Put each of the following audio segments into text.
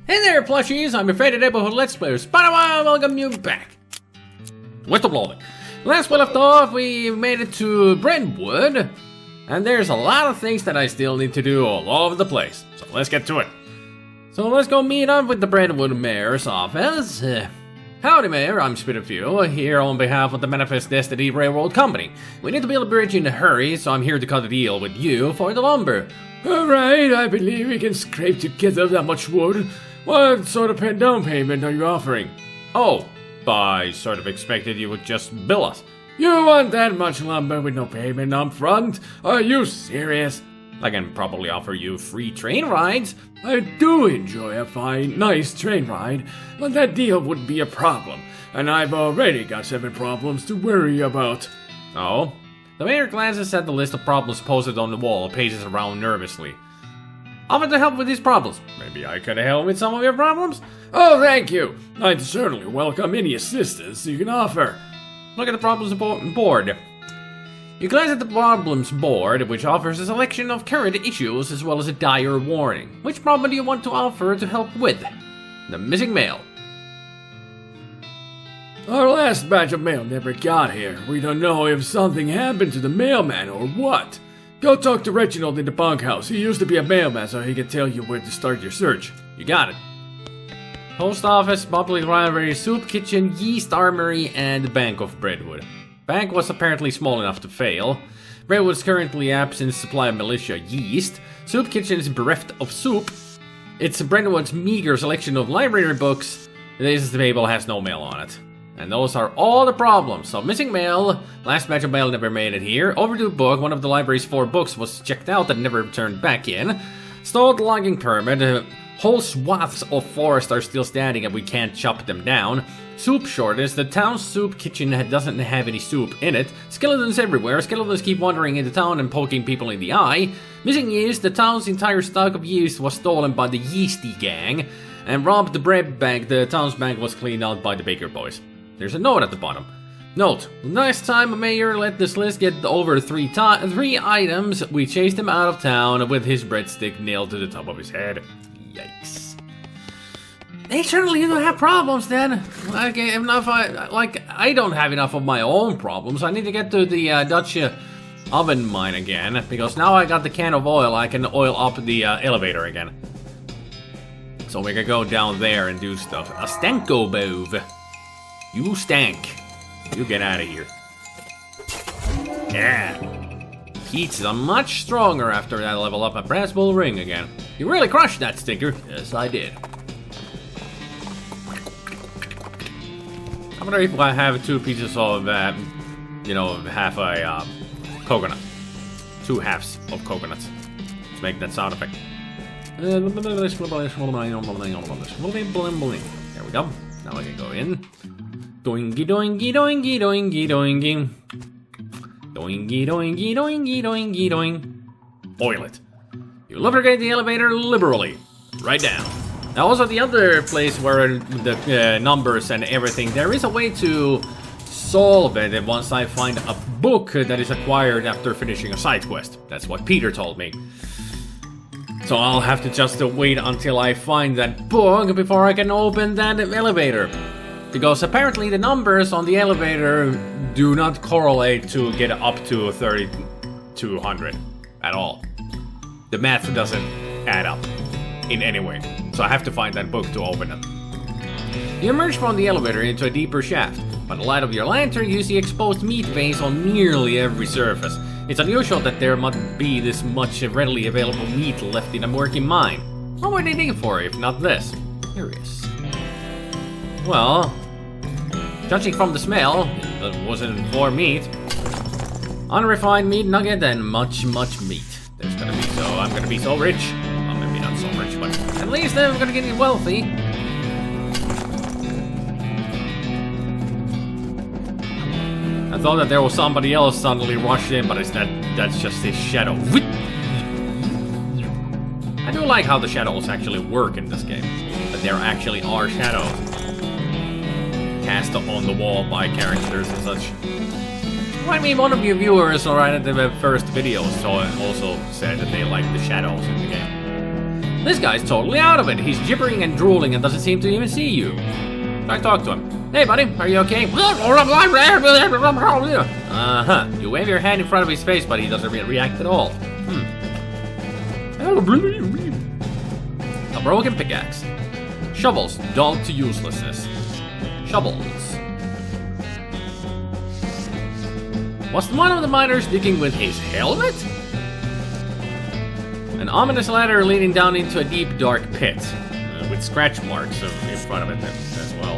Hey there, plushies! I'm your favorite neighborhood Let's Player, SpiderMwa, welcome you back with the Loathing. Last we left off, we made it to Brentwood, and there's a lot of things that I still need to do all over the place. So let's get to it. So let's go meet up with the Brentwood Mayor's office. Howdy, Mayor, I'm SpiderMwa, here on behalf of the Manifest Destiny Railroad Company. We need to build a bridge in a hurry, so I'm here to cut a deal with you for the lumber. Alright, I believe we can scrape together that much wood. What sort of down payment are you offering? Oh, I sort of expected you would just bill us. You want that much lumber with no payment up front? Are you serious? I can probably offer you free train rides. I do enjoy a fine, nice train ride, but that deal would be a problem, and I've already got 7 problems to worry about. Oh? The mayor glances at the list of problems posted on the wall and paces around nervously. Offer to help with these problems. Maybe I could help with some of your problems? Oh, thank you. I'd certainly welcome any assistance you can offer. Look at the problems board. You glance at the problems board, which offers a selection of current issues as well as a dire warning. Which problem do you want to offer to help with? The missing mail. Our last batch of mail never got here. We don't know if something happened to the mailman or what. Go talk to Reginald in the bunkhouse. He used to be a mailman, so he can tell you where to start your search. You got it. Post office, public library, soup kitchen, yeast armory, and Bank of Brentwood. Bank was apparently small enough to fail. Brentwood is currently absent supply of militia yeast. Soup kitchen is bereft of soup. It's Brentwood's meager selection of library books. This table has no mail on it. And those are all the problems. So missing mail, last batch of mail never made it here. Overdue book, one of the library's 4 books was checked out and never returned back in. Stalled logging permit, whole swaths of forest are still standing and we can't chop them down. Soup shortage, the town's soup kitchen doesn't have any soup in it. Skeletons everywhere, skeletons keep wandering into town and poking people in the eye. Missing yeast, the town's entire stock of yeast was stolen by the Yeasty Gang. And robbed the bread bank, the town's bank was cleaned out by the Baker Boys. There's a note at the bottom. Note, next time a mayor let this list get over 3 items, we chased him out of town with his breadstick nailed to the top of his head. Yikes. They certainly do have problems then. I don't have enough of my own problems. I need to get to the Dutch oven mine again, because now I got the can of oil, I can oil up the elevator again. So we can go down there and do stuff. A stanko bove. You stank. You get out of here. Yeah. Heat's much stronger after that level up at Brass Bull Ring again. You really crushed that stinker. Yes, I did. I wonder if I have 2 pieces of, half a coconut. 2 halves of coconuts. Let's make that sound effect. There we go. Now I can go in. Doingy doingy doingy doingy doingy. Doingy doingy doingy doingy doing. Oil it. You lubricate the elevator liberally. Right down. Now also the other place where the numbers and everything, there is a way to solve it once I find a book that is acquired after finishing a side quest. That's what Peter told me. So I'll have to just wait until I find that book before I can open that elevator. Because apparently the numbers on the elevator do not correlate to get up to 3200 at all. The math doesn't add up in any way. So I have to find that book to open it. You emerge from the elevator into a deeper shaft. By the light of your lantern, you see exposed meat veins on nearly every surface. It's unusual that there might be this much readily available meat left in a working mine. What would they dig for if not this? Curious. Well, judging from the smell, it wasn't for meat. Unrefined meat nugget and much meat. There's gonna be I'm gonna be so rich. Well, maybe not so rich, but at least I'm gonna get wealthy. I thought that there was somebody else suddenly rushed in, but that's just his shadow. I do like how the shadows actually work in this game. That there actually are shadows cast on the wall by characters and such. Well, I mean, one of your viewers right at the first video also said that they like the shadows in the game. This guy's totally out of it. He's gibbering and drooling and doesn't seem to even see you. Try talk to him. Hey, buddy, are you okay? You wave your hand in front of his face, but he doesn't react at all. A broken pickaxe. Shovels, dulled to uselessness. Shovels. Was one of the miners digging with his helmet? An ominous ladder leading down into a deep, dark pit, with scratch marks in front of it as well.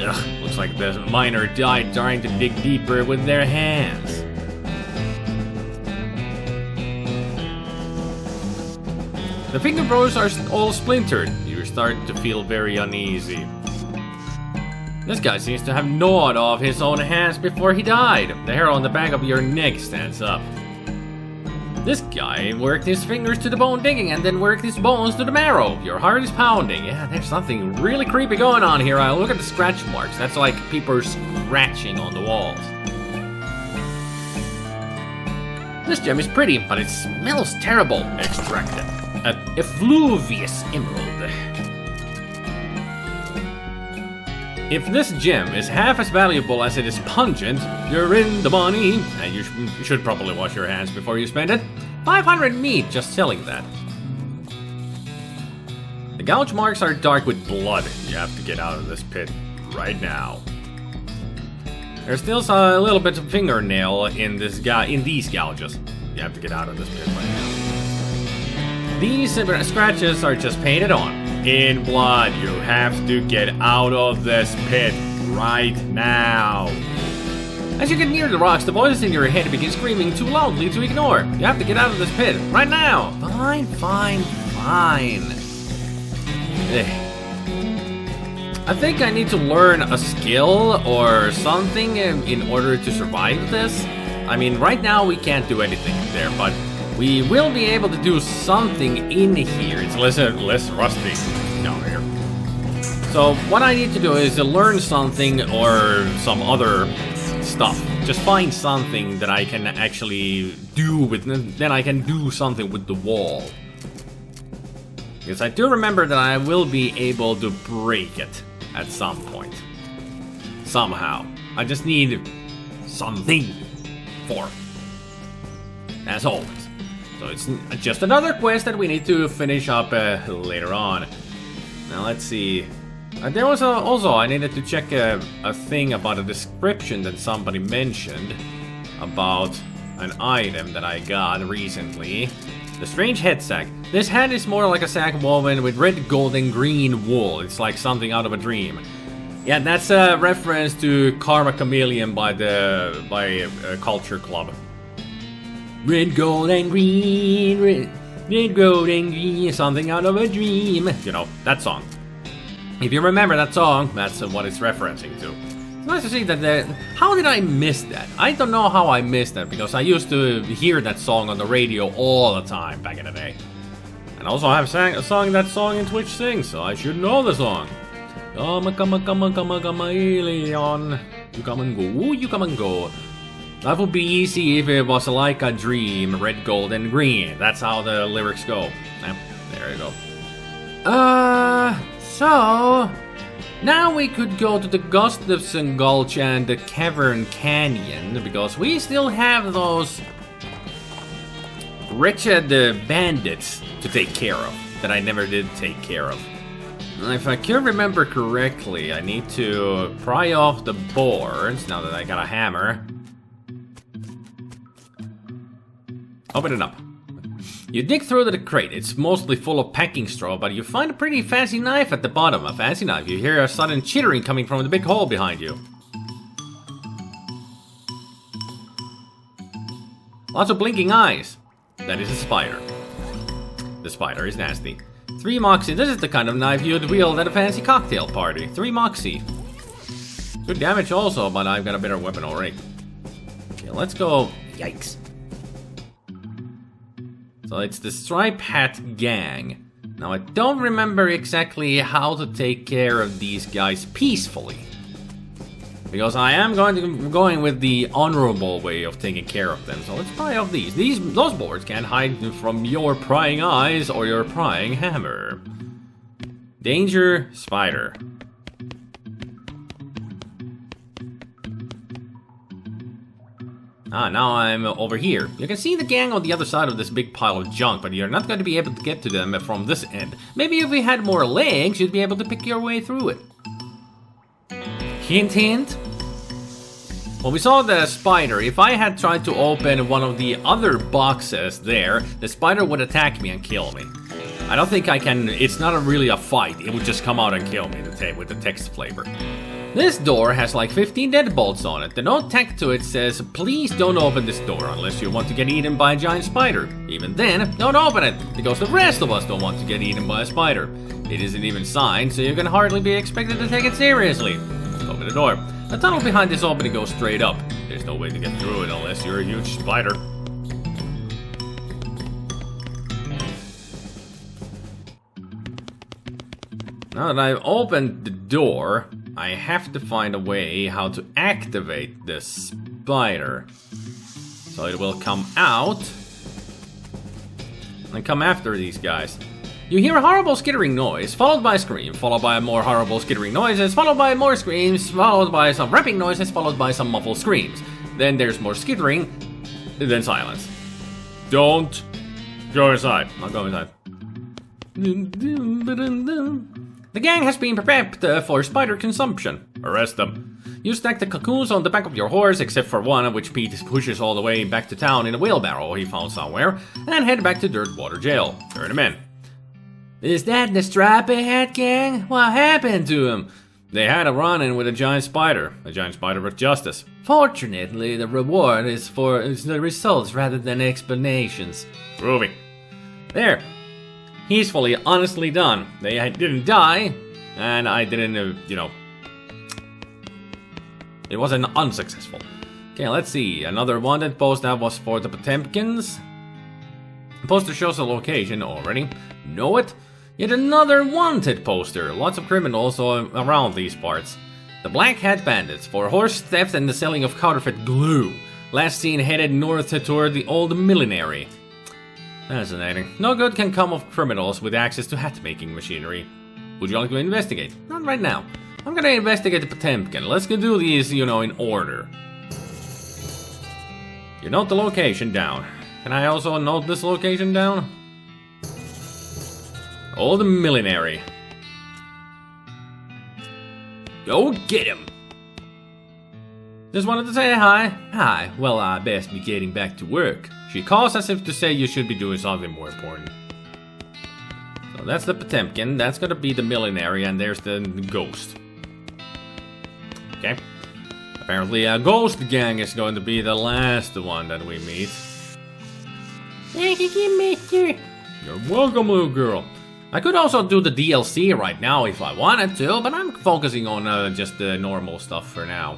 Ugh, looks like the miner died trying to dig deeper with their hands. The fingerbones are all splintered. You're starting to feel very uneasy. This guy seems to have gnawed off his own hands before he died. The hair on the back of your neck stands up. This guy worked his fingers to the bone digging and then worked his bones to the marrow. Your heart is pounding. Yeah, there's something really creepy going on here. Look at the scratch marks. That's like people scratching on the walls. This gem is pretty, but it smells terrible. Extracted. An effluvious emerald. If this gem is half as valuable as it is pungent, you're in the money. And you should probably wash your hands before you spend it. 500 meat just selling that. The gouge marks are dark with blood. You have to get out of this pit right now. There's still a little bit of fingernail in these gouges. You have to get out of this pit right now. These scratches are just painted on. In blood, you have to get out of this pit right now. As you get near the rocks, the voices in your head begin screaming too loudly to ignore. You have to get out of this pit right now. Fine, fine, fine. I think I need to learn a skill or something in order to survive this. I mean, right now we can't do anything there, but we will be able to do something in here. It's less rusty down here. So what I need to do is to learn something or some other stuff. Just find something that I can actually do with, then I can do something with the wall. Because I do remember that I will be able to break it at some point. Somehow. I just need something for it. As always. So it's just another quest that we need to finish up later on. Now let's see. There was also I needed to check a thing about a description that somebody mentioned about an item that I got recently. The strange head sack. This hat is more like a sack woven with red, gold, and green wool. It's like something out of a dream. Yeah, that's a reference to Karma Chameleon by Culture Club. Red, gold, and green, red, gold, and green, something out of a dream. You know, that song. If you remember that song, that's what it's referencing to. It's nice to see that how did I miss that? I don't know how I missed that, because I used to hear that song on the radio all the time back in the day. And also I have sung that song in Twitch Sings, so I should know the song. Come alien. You come and go, you come and go. That would be easy if it was like a dream, red, gold, and green. That's how the lyrics go. There you go. So now we could go to the Gustafson Gulch and the Cavern Canyon, because we still have those wretched bandits to take care of that I never did take care of. If I can remember correctly, I need to pry off the boards now that I got a hammer. Open it up. You dig through the crate. It's mostly full of packing straw, but you find a pretty fancy knife at the bottom. A fancy knife. You hear a sudden chittering coming from the big hole behind you. Lots of blinking eyes. That is a spider. The spider is nasty. 3 moxie. This is the kind of knife you'd wield at a fancy cocktail party. 3 moxie. Good damage also, but I've got a better weapon already. Okay, let's go. Yikes. So it's the Stripe Hat Gang. Now I don't remember exactly how to take care of these guys peacefully. Because I am going with the honorable way of taking care of them. So let's try out these. Those boards can't hide from your prying eyes or your prying hammer. Danger, spider. Ah, now I'm over here. You can see the gang on the other side of this big pile of junk, but you're not going to be able to get to them from this end. Maybe if we had more legs, you'd be able to pick your way through it. Hint, hint. When we saw the spider, if I had tried to open one of the other boxes there, the spider would attack me and kill me. I don't think I can, it's not really a fight, it would just come out and kill me with the text flavor. This door has like 15 deadbolts on it. The note tacked to it says, please don't open this door unless you want to get eaten by a giant spider. Even then, don't open it, because the rest of us don't want to get eaten by a spider. It isn't even signed, so you can hardly be expected to take it seriously. Open the door. The tunnel behind this opening goes straight up. There's no way to get through it unless you're a huge spider. Now that I've opened the door, I have to find a way how to activate this spider. So it will come out and come after these guys. You hear a horrible skittering noise, followed by a scream, followed by more horrible skittering noises, followed by more screams, followed by some rapping noises, followed by some muffled screams. Then there's more skittering, and then silence. Don't go inside. I'll go inside. The gang has been prepped for spider consumption. Arrest them. You stack the cocoons on the back of your horse, except for one, which Pete pushes all the way back to town in a wheelbarrow he found somewhere, and head back to Dirtwater Jail. Turn him in. Is that the Strappy Hat gang? What happened to him? They had a run-in with a giant spider of justice. Fortunately, the reward is the results rather than explanations. Groovy. There. Peacefully, honestly done. They didn't die, and I didn't, it wasn't unsuccessful. Okay, let's see. Another wanted post that was for the Potemkins. The poster shows a location already. Know it? Yet another wanted poster. Lots of criminals around these parts. The Black Hat Bandits for horse theft and the selling of counterfeit glue. Last seen headed north toward the Old Millenary. Fascinating. No good can come of criminals with access to hat-making machinery. Would you like to investigate? Not right now. I'm gonna investigate the Potemkin. Let's go do these, in order. You note the location down. Can I also note this location down? Old Millenary. Go get him! Just wanted to say hi. Hi. Well, I best be getting back to work. She calls as if to say you should be doing something more important. So that's the Potemkin. That's gonna be the Millenary, and there's the ghost. Okay. Apparently, a ghost gang is going to be the last one that we meet. Thank you, mister. You're welcome, little girl. I could also do the DLC right now if I wanted to, but I'm focusing on just the normal stuff for now.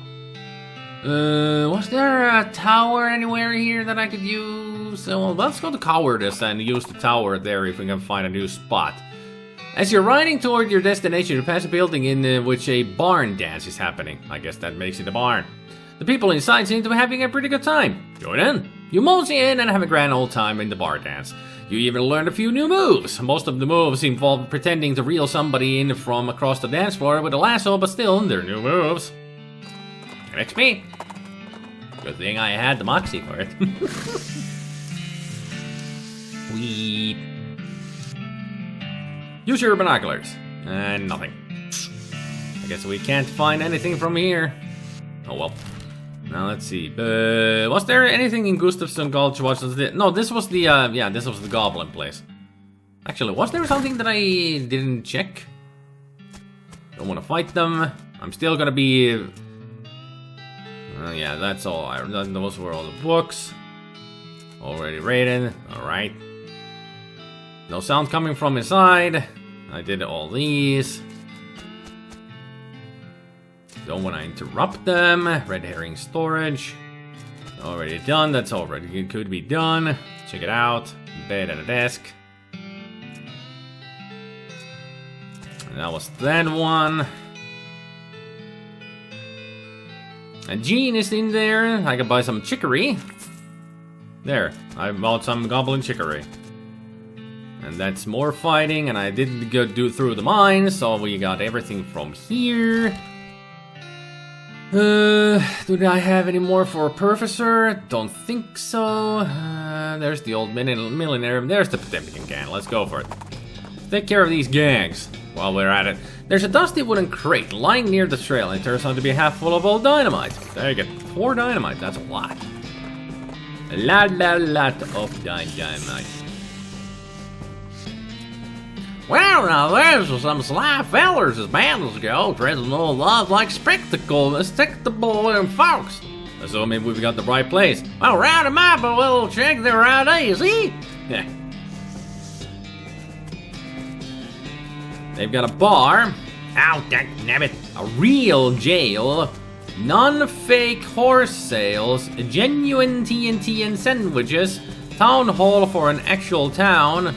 Was there a tower anywhere here that I could use? Well, let's go to Cowardice and use the tower there if we can find a new spot. As you're riding toward your destination, you pass a building in which a barn dance is happening. I guess that makes it a barn. The people inside seem to be having a pretty good time. Join in. You mosey in and have a grand old time in the bar dance. You even learned a few new moves. Most of the moves involve pretending to reel somebody in from across the dance floor with a lasso, but still, they're new moves. XP. Good thing I had the moxie for it. Weep. Use your binoculars. And nothing. I guess we can't find anything from here. Oh well. Now let's see. Was there anything in Gustafsson Gulch? No, this was the this was the goblin place. Actually, was there something that I didn't check? Don't want to fight them. I'm still gonna be. Yeah, that's all. Those were all the books. Already rated. All right. No sound coming from inside. I did all these. Don't want to interrupt them. Red herring storage. Already done. That's already it could be done. Check it out. Bed and a desk. And that was that one. And Jean is in there. I can buy some chicory. There, I bought some goblin chicory. And that's more fighting, and I didn't go through the mines, so we got everything from here. Do I have any more for Professor? Don't think so. There's the old millionaire. There's the Potemkin gang. Let's go for it. Take care of these gangs while we're at it. There's a dusty wooden crate lying near the trail, and it turns out to be half full of old dynamite. There you go. 4 dynamite. That's a lot. A lot of dynamite. Well, now there's some sly fellers as bands go, dressed in old love like spectacle, and folks. So maybe we've got the right place. Well, round 'em up, but we'll check their IDs, see? Yeah. They've got a bar. Ow, dammit. A real jail. Non-fake horse sales. Genuine TNT and sandwiches. Town hall for an actual town.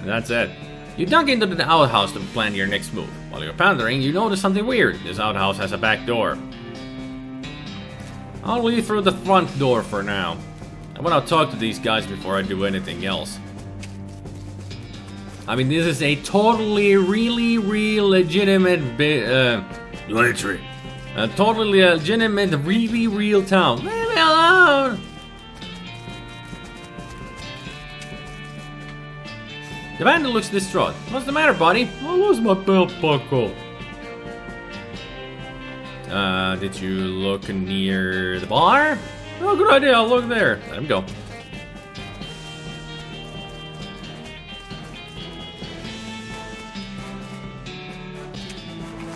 And that's it. You dug into the outhouse to plan your next move. While you're pondering, you notice something weird. This outhouse has a back door. I'll leave through the front door for now. I want to talk to these guys before I do anything else. I mean, this is a totally, really, legitimate Entry. a totally legitimate, really real town. Leave me alone! The bandit looks distraught. What's the matter, buddy? I lost my belt buckle. Did you look near the bar? Oh, good idea. I'll look there. Let him go.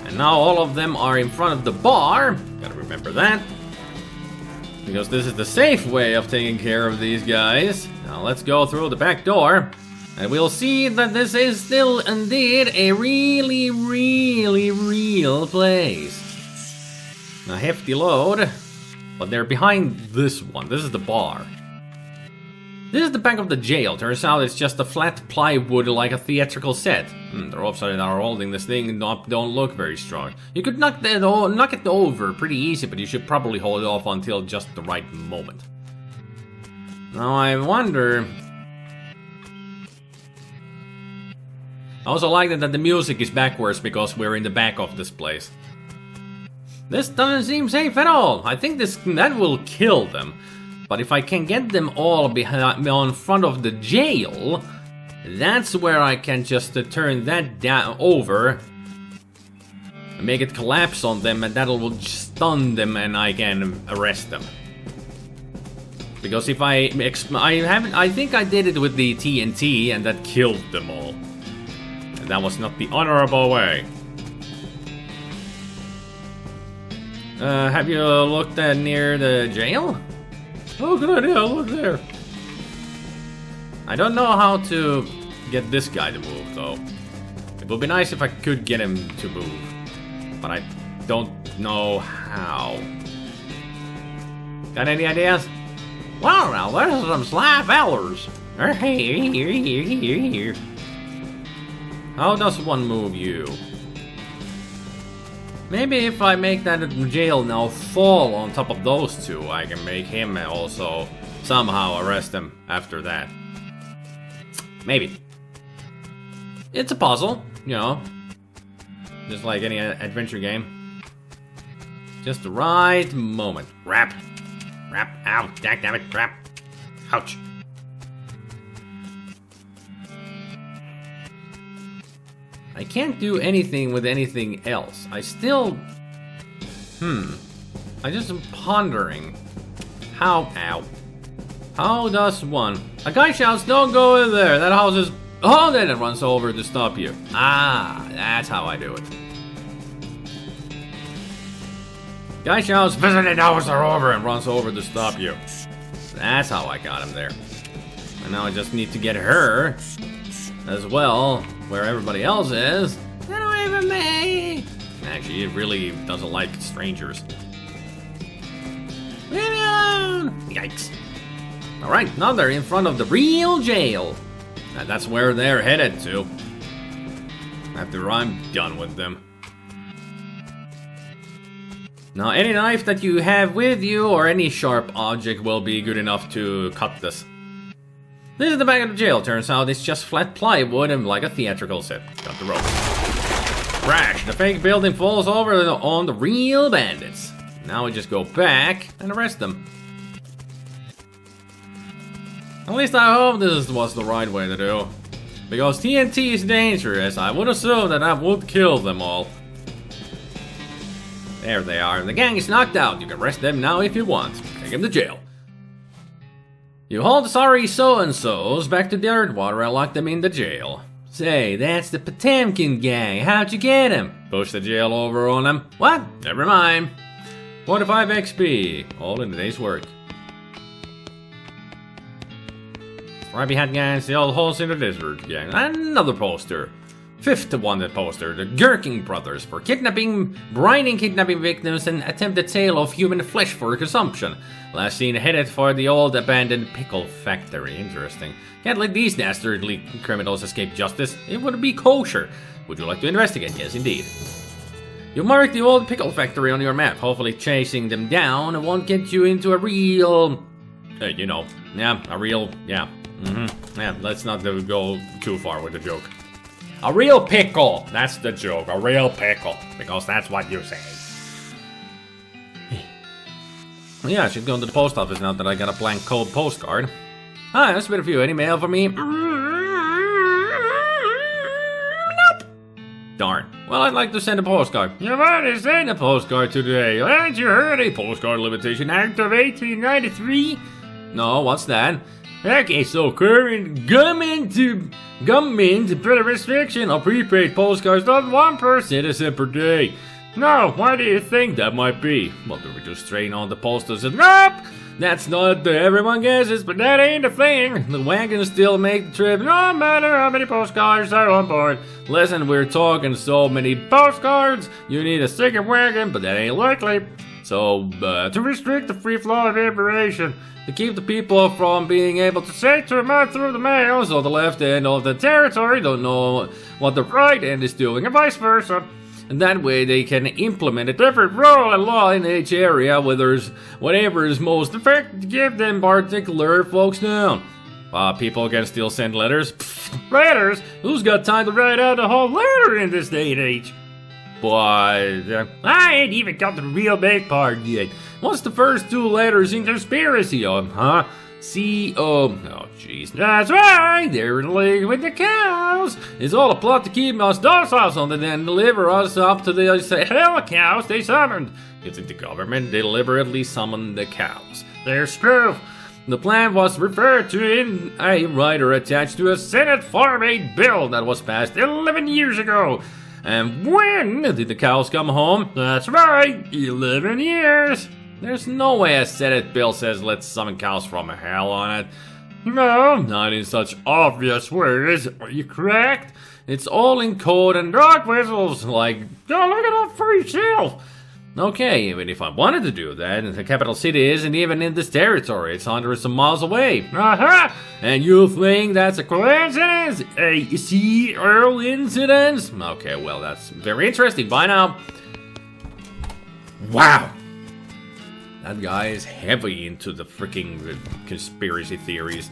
And now all of them are in front of the bar. Gotta remember that. Because this is the safe way of taking care of these guys. Now let's go through the back door. And we'll see that this is still indeed a really real place. A hefty load. But they're behind this one. This is the bar. This is the back of the jail. Turns out it's just a flat plywood like a theatrical set. The ropes that are holding this thing don't look very strong. You could knock it over pretty easy, but you should probably hold it off until just the right moment. Now I wonder... I also like that the music is backwards because we're in the back of this place. This doesn't seem safe at all. I think that will kill them. But if I can get them all in front of the jail, that's where I can just turn that down over, make it collapse on them, and that'll stun them, and I can arrest them. Because if I think I did it with the TNT, and that killed them all. And that was not the honorable way. Have you looked near the jail? Oh, good idea, look there. I don't know how to get this guy to move, though. It would be nice if I could get him to move. But I don't know how. Got any ideas? Well, now, there's some sly fellers. Here. How does one move you? Maybe if I make that jail now fall on top of those two, I can make him also somehow arrest him after that. Maybe. It's a puzzle, you know. Just like any adventure game. Just the right moment. Wrap. Ow, damn it, wrap. Ouch. I can't do anything with anything else. I still... I just am pondering. How does one... A guy shouts, don't go in there. That house is... Oh, then it runs over to stop you. Ah, that's how I do it. Guy shouts, visiting hours are over, and runs over to stop you. That's how I got him there. And now I just need to get her as well, where everybody else is. Get away from me! Actually, it really doesn't like strangers. Leave me alone! Yikes. Alright, now they're in front of the real jail. And that's where they're headed to. After I'm done with them. Now, any knife that you have with you or any sharp object will be good enough to cut this. This is the back of the jail. Turns out it's just flat plywood and like a theatrical set. Got the rope. Crash! The fake building falls over on the real bandits. Now we just go back and arrest them. At least I hope this was the right way to do. Because TNT is dangerous, I would assume that I would kill them all. There they are. The gang is knocked out. You can arrest them now if you want. Take them to jail. You haul the sorry so-and-sos back to Dirtwater and lock them in the jail. Say, that's the Potemkin gang. How'd you get him? Push the jail over on them. What? Never mind. 45 XP. All in a day's work. Right behind gangs, the old holes in the desert gang. Another poster. Fifth wanted poster, the Gherkin brothers, for brining kidnapping victims and attempted sale of human flesh for consumption. Last seen headed for the old abandoned pickle factory. Interesting. Can't let these dastardly criminals escape justice. It would be kosher. Would you like to investigate? Yes, indeed. You mark the old pickle factory on your map. Hopefully chasing them down won't get you into a real... yeah. Yeah, let's not go too far with the joke. A real pickle! That's the joke, a real pickle. Because that's what you say. Yeah, I should go to the post office now that I got a blank code postcard. Hi, that's been a few. Any mail for me? Nope. Darn. Well, I'd like to send a postcard. You've already sent a postcard today. Haven't you heard a postcard limitation act of 1893? No, what's that? Okay, so current government put a restriction on prepaid postcards of 1 per citizen per day. Now, why do you think that might be? Well, to reduce strain on the posters and nope! That's not everyone guesses, but that ain't a thing. The wagons still make the trip no matter how many postcards are on board. Listen, we're talking so many postcards, you need a second wagon, but that ain't likely. So, to restrict the free flow of information, to keep the people from being able to say too much through the mail, so the left end of the territory don't know what the right end is doing, and vice versa. And that way they can implement a different rule and law in each area, whatever is most effective to give them particular folks down. People can still send letters. Pfft, letters? Who's got time to write out a whole letter in this day and age? But I ain't even got the real big part yet. What's the first 2 letters in conspiracy of, huh? C-O... Oh, jeez. That's right! They're in league with the cows! It's all a plot to keep us docile so they then deliver us up to the hell cows they summoned. You think the government deliberately summoned the cows? There's proof. The plan was referred to in a writer attached to a Senate Farm Aid bill that was passed 11 years ago. And when did the cows come home? That's right, 11 years. There's no way a Senate bill says let's summon cows from hell on it. No, not in such obvious ways. Are you correct? It's all in code and dog whistles, like, go look it up for yourself. Okay, even if I wanted to do that, the capital city isn't even in this territory. It's hundreds of miles away. Uh-huh. And you think that's a coincidence? A serial incident? Okay, well, that's very interesting. Bye now. Wow. That guy is heavy into the freaking conspiracy theories.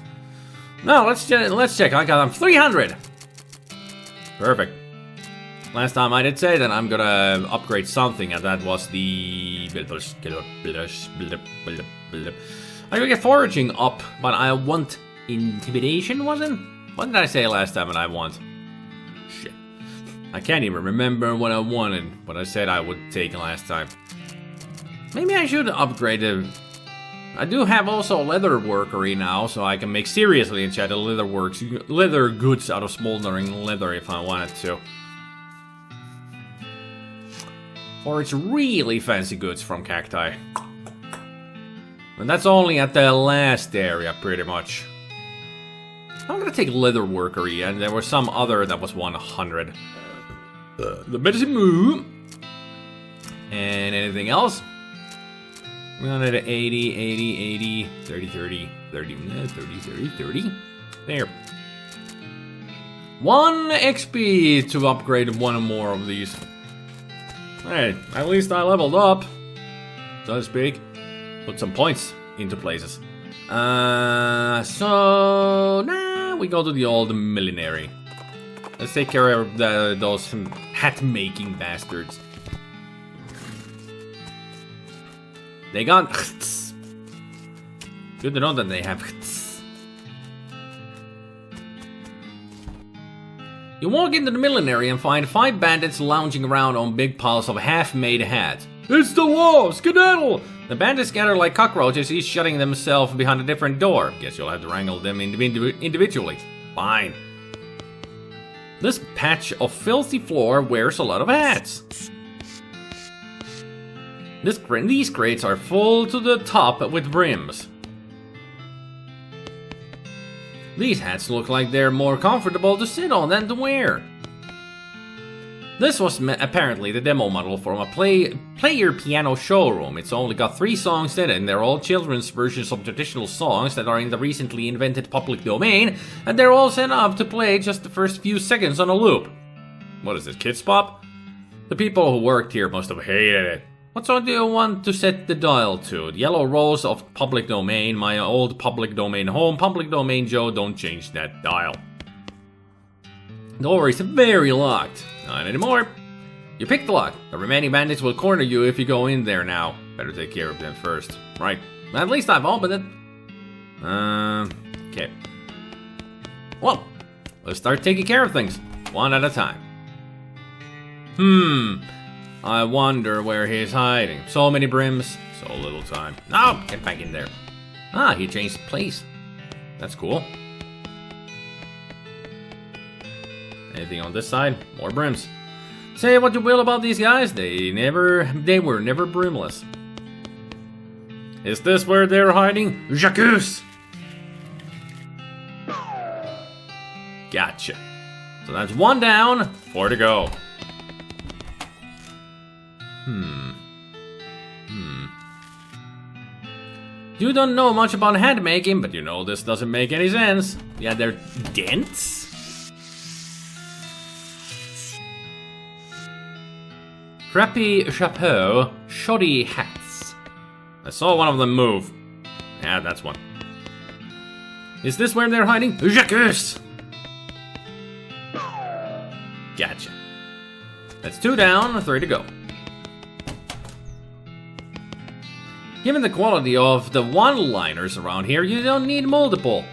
No, let's check. I got him 300. Perfect. Last time I did say that I'm gonna upgrade something, and that was the... I could get foraging up, but I want intimidation, wasn't? What did I say last time that I want? Shit. I can't even remember what I wanted, what I said I would take last time. Maybe I should upgrade it. I do have also a leather workery now, so I can make seriously enchanted leather goods out of smoldering leather if I wanted to. Or it's really fancy goods from cacti. And that's only at the last area, pretty much. I'm gonna take leather workery, and there was some other that was 100. The medicine move. And anything else? 180, 80, 80, 30, 30, 30, 30, 30, 30. There. 1 XP to upgrade one or more of these. Hey, at least I leveled up. so to speak. Put some points into places. So now we go to the old millinery. Let's take care of those hat-making bastards. They got good to know that they have. You walk into the millinery and find 5 bandits lounging around on big piles of half-made hats. It's the law! Skedaddle! The bandits scatter like cockroaches, each shutting themselves behind a different door. Guess you'll have to wrangle them individually. Fine. This patch of filthy floor wears a lot of hats. These crates are full to the top with brims. These hats look like they're more comfortable to sit on than to wear. This was apparently the demo model from a player piano showroom. It's only got 3 songs in it, and they're all children's versions of traditional songs that are in the recently invented public domain, and they're all set up to play just the first few seconds on a loop. What is this, Kids Pop? The people who worked here must have hated it. What song do you want to set the dial to? The yellow rose of public domain, my old public domain home, public domain Joe, don't change that dial. The door is very locked. Not anymore. You pick the lock. The remaining bandits will corner you if you go in there now. Better take care of them first. Right. At least I've opened it. Okay. Well, let's start taking care of things. One at a time. I wonder where he's hiding. So many brims, so little time. No, get back in there. Ah, he changed place. That's cool. Anything on this side? More brims. Say what you will about these guys, they were never brimless. Is this where they're hiding? Jacques! Gotcha. So that's 1 down, 4 to go. You don't know much about hat making, but you know this doesn't make any sense. Yeah, they're dents? Crappy chapeau, shoddy hats. I saw one of them move. Yeah, that's one. Is this where they're hiding? Jacques! Gotcha. That's 2 down, 3 to go. Given the quality of the one-liners around here, you don't need multiple.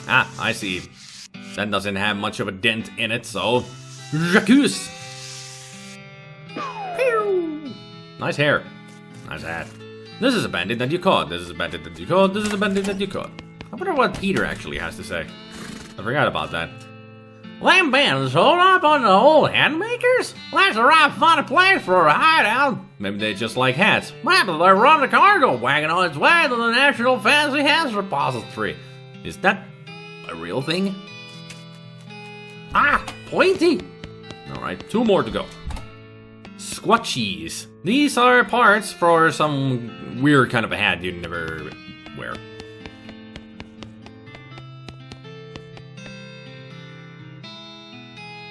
Ah, I see. That doesn't have much of a dent in it, so... Jacques! Pew! Nice hair. Nice hat. This is a bandit that you caught. This is a bandit that you caught. This is a bandit that you caught. I wonder what Peter actually has to say. I forgot about that. Them bandits hold up on the old hat makers? That's a right funny place for a hideout. Maybe they just like hats. Maybe they run a cargo wagon on its way to the National Fancy Hats Repository. Is that a real thing? Ah, pointy! Alright, 2 more to go. Squatchies. These are parts for some weird kind of a hat you'd never wear.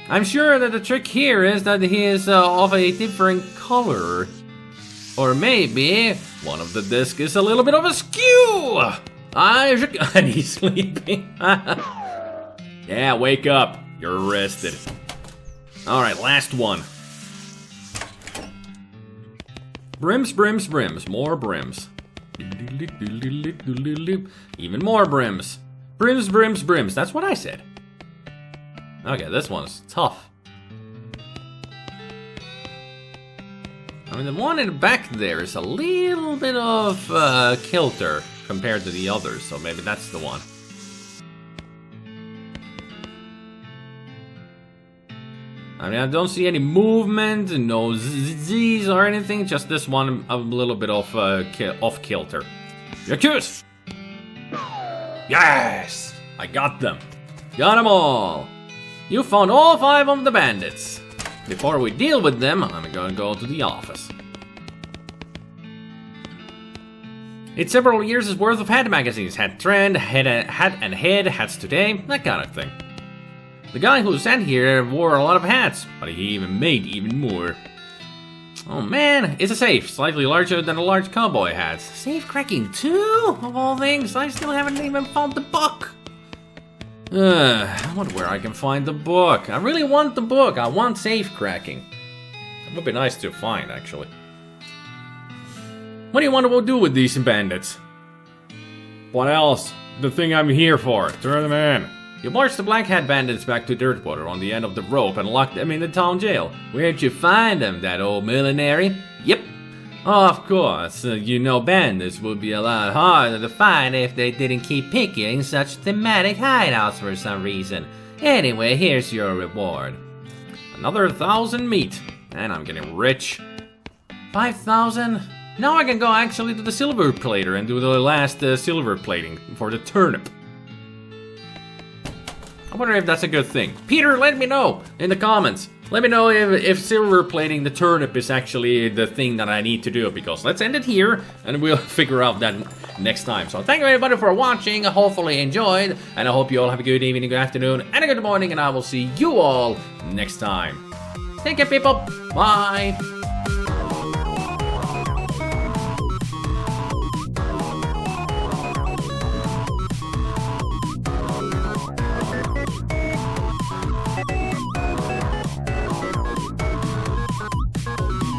I'm sure that the trick here is that he is of a different color. Or maybe one of the discs is a little bit of askew! And he's sleeping. Yeah, wake up. You're arrested. Alright, last one. Brims, brims, brims. More brims. Even more brims. Brims, brims, brims. That's what I said. Okay, this one's tough. I mean, the one in the back there is a little bit of kilter compared to the others, so maybe that's the one. I mean, I don't see any movement, no Z's or anything, just this one a little bit off kilter. Jacques! Yes! I got them. Got them all. You found all 5 of the bandits. Before we deal with them, I'm gonna go to the office. It's several years' worth of hat magazines. Hat Trend, Hat and Head, Hats Today, that kind of thing. The guy who sat here wore a lot of hats, but he even made even more. Oh man, it's a safe, slightly larger than a large cowboy hat. Safe cracking too, of all things. I still haven't even found the book. I wonder where I can find the book. I really want the book. I want safe cracking. It would be nice to find, actually. What do you want to do with these bandits? What else? The thing I'm here for. Turn them in. You marched the Black Hat bandits back to Dirtwater on the end of the rope and locked them in the town jail. Where'd you find them, that old millenary? Yep. Oh, of course. You know bandits would be a lot harder to find if they didn't keep picking such thematic hideouts for some reason. Anyway, here's your reward. Another 1,000 meat. And I'm getting rich. 5,000? Now I can go actually to the silver plater and do the last silver plating for the turnip. I wonder if that's a good thing. Peter, let me know in the comments. Let me know if silver plating the turnip is actually the thing that I need to do, because let's end it here and we'll figure out that next time. So thank you everybody for watching. I hopefully enjoyed, and I hope you all have a good evening, good afternoon, and a good morning, and I will see you all next time. Take care, people. Bye.